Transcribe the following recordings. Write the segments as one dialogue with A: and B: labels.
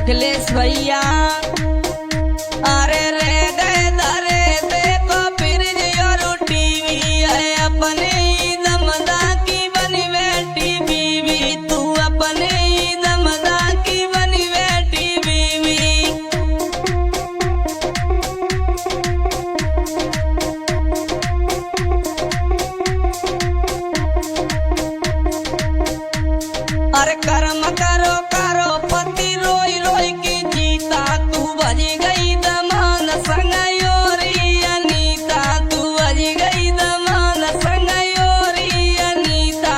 A: अखिलेश भैया अरे रे दे दरे देखो फिर और टीवी है अपने दमदा की बनी बेटी बीवी तू अपने दमदा की बनी बेटी बीवी। अरे कर्म करो करो पति रोई रोई की जीता तू बजी गई दमान संग योरी अनीता तू बजी गई दमान संग योरी अनीता।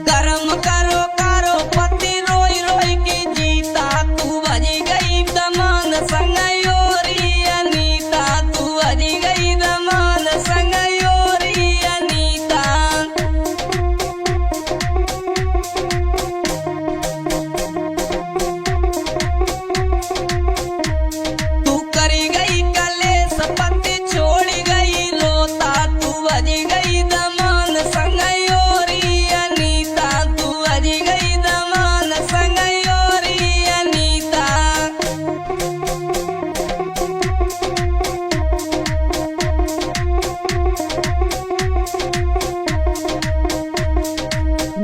A: कर्म करो करो पति रोई रोई की जीता तू बजी गई दमान संग योरी अनीता तू बजी गई दमान संग योरी अनीता। तू करी गई कलेस पति छोड़ गई लोता तू बजी गई दमान संग योरी अनीता तू बजी गई दमान संग योरी अनीता।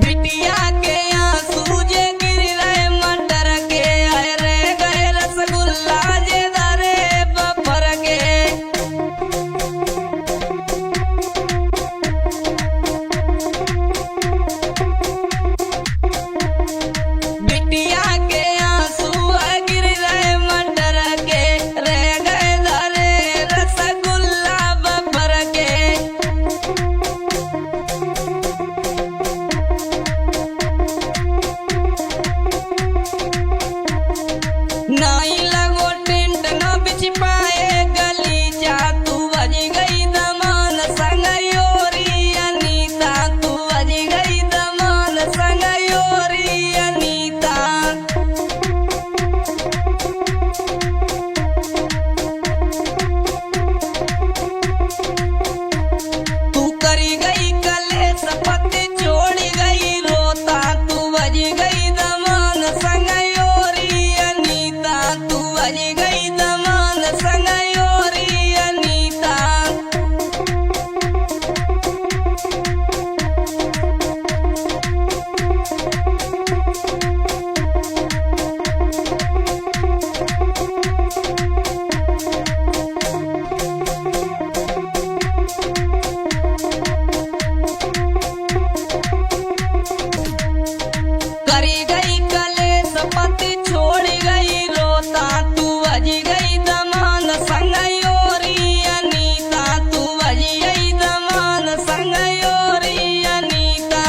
A: बिटिया के आंसू जे गिर रहे मटर के आए रे गए रसगुल्ला जे दरे बफर के। बिटिया के आंसू गिर रहे मटर के रे गए दरे रसगुल्ला बफर के। नाई लगो टेंट न बिछ पाए गली जा तू बजी गई दमान संग योरी अनीता तू बजी गई दमान संग योरी अनीता। तू करी गई कलेस पति छोड़ गई रोता तू बजी गई दमान संग योरी अनीता तू बजी गई दमान संग योरी अनीता। करी गई कलेस पति छोड़ गई रोता तू बजी गई दमान संग योरी अनीता तू बजी गई दमान संग योरी अनीता।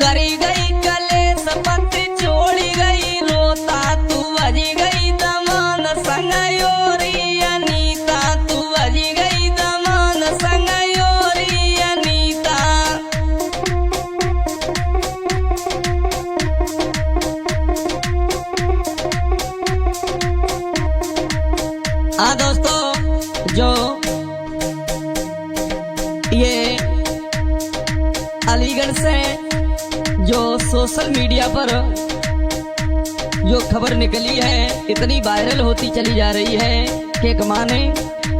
A: करी गई कलेस पति छोड़ गई रोता तू बजी गई दमान संग योरी अनीता तू बजी गई दमान संग योरी अनीता। हाँ दोस्तों, जो ये अलीगढ़ से जो सोशल मीडिया पर जो खबर निकली है इतनी वायरल होती चली जा रही है कि एक माँ ने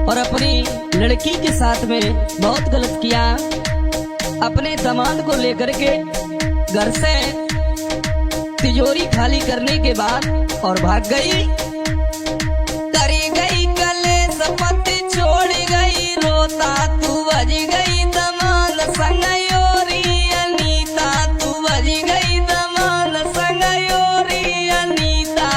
A: और अपनी लड़की के साथ में बहुत गलत किया। अपने दामाद को लेकर के घर से तिजोरी खाली करने के बाद और भाग गई। करी गई कलेस पति छोड़ गई रोता तू बजी गई दमान संग योरी अनीता तू बजी गई दमान संग योरी अनीता।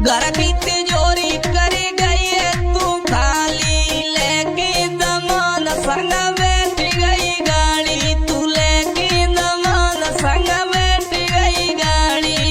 A: घर की तिजोरी करी गई है तू खाली लेके दमान संग बैठ गई गाड़ी तू लेके दमान संग बैठ गई गाड़ी।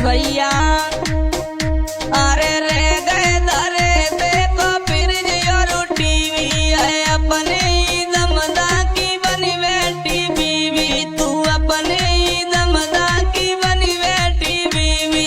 A: भैया अरे रे गए धरे देखो फिर और टीवी है अपने ही दमदा की बनी बैठी बीवी तू अपने ही दमदा की बनी बैठी बीवी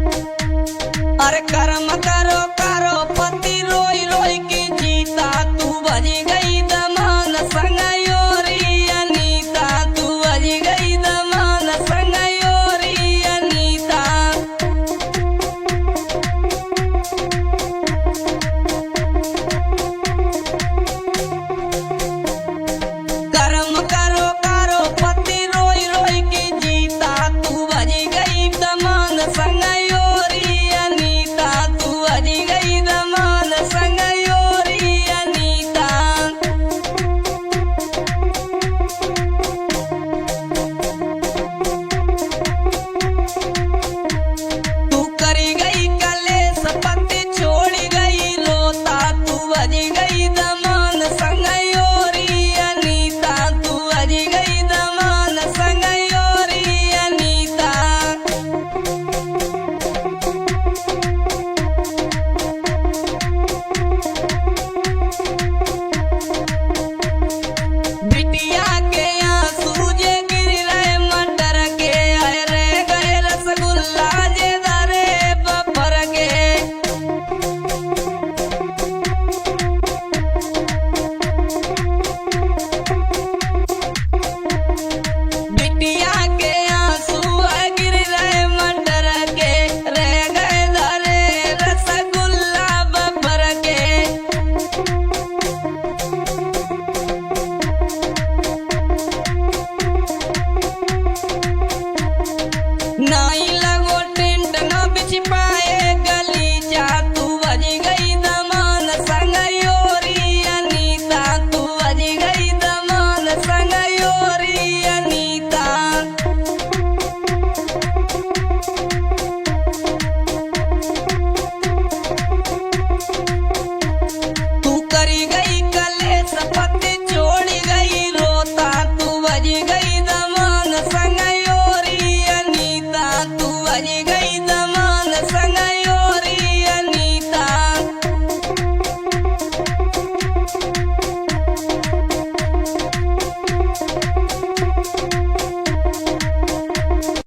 A: अरे कर्म करो करो पति रोई रोई की जीता तू बजी गई दमान संग योरी अनीता तू बजी गई दमान संग योरी अनीता कर्म करो करो पति रोई रोई की जीता तू बजी गई दमान संग योरी अनीता तू बजी गई दमान संग योरी अनीता तू करी गई कलेस पति छोड़ी गई लोता तू बजी गई दमान संग योरी अनीता तू बजी गई दमान संग योरी अनीता बिटिया के आंसू जे गिर रहे मटर के आए रे गए रसगुल्ला जे दरे बफर के बिटिया के आंसू गिर रहे मटर के रह गए धरे रसगुल्ला बफर के नाई